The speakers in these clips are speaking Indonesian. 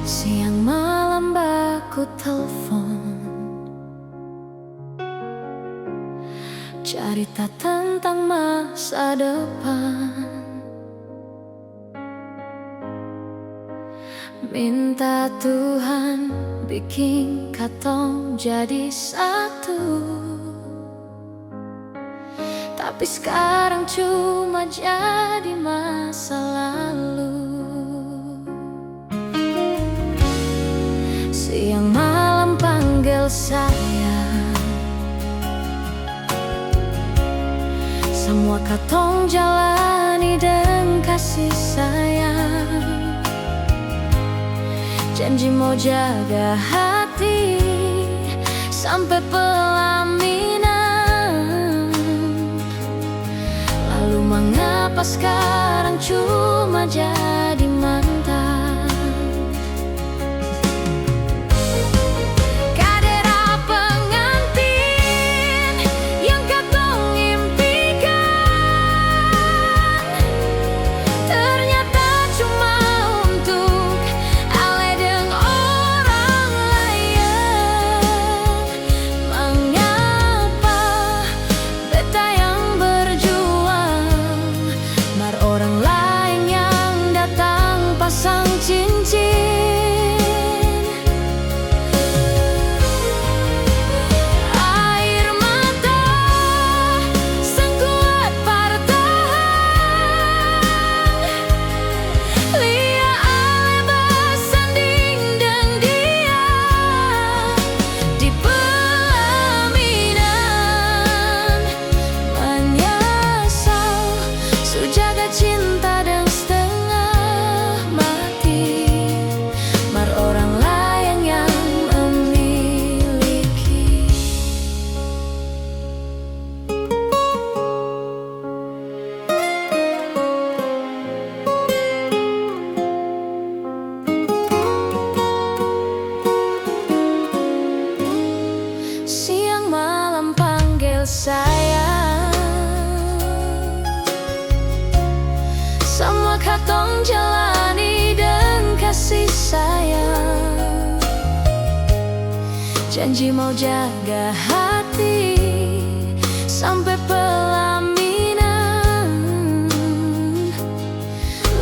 Siang malam baku telepon, cerita tentang masa depan, minta Tuhan bikin katong jadi satu. Tapi sekarang cuma jadi masa lalu. Siang malam panggil saya, semua katong jalani dengan kasih sayang. Janji mau jaga hati sampai pelaminan. Lalu mengapa sekarang cuma jadi mantan? Sayang, semua katong jalani dengan kasih sayang. Janji mau jaga hati sampai pelaminan.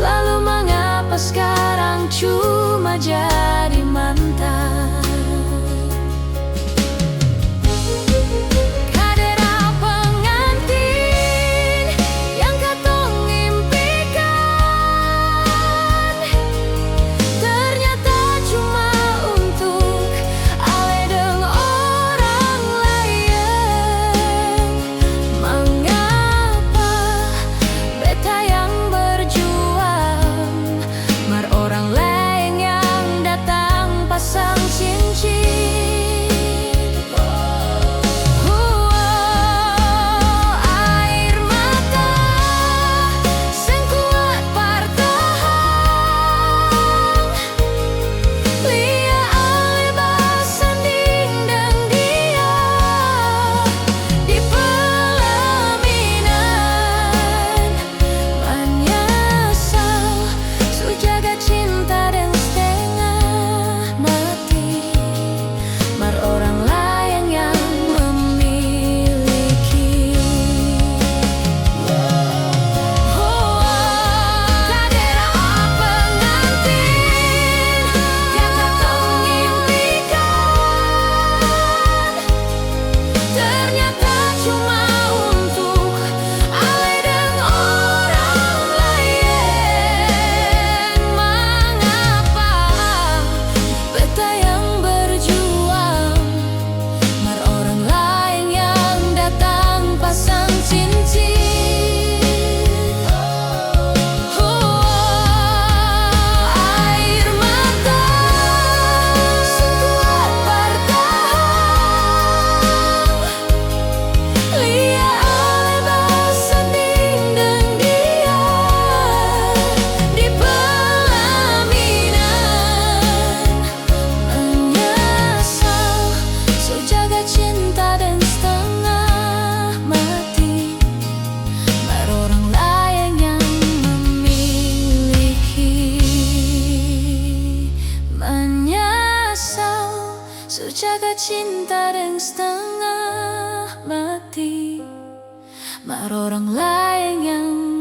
Lalu mengapa sekarang cuma jadi mantan? Orang lain yang datang pasang Sujaga cinta yang setengah mati, mar orang lain yang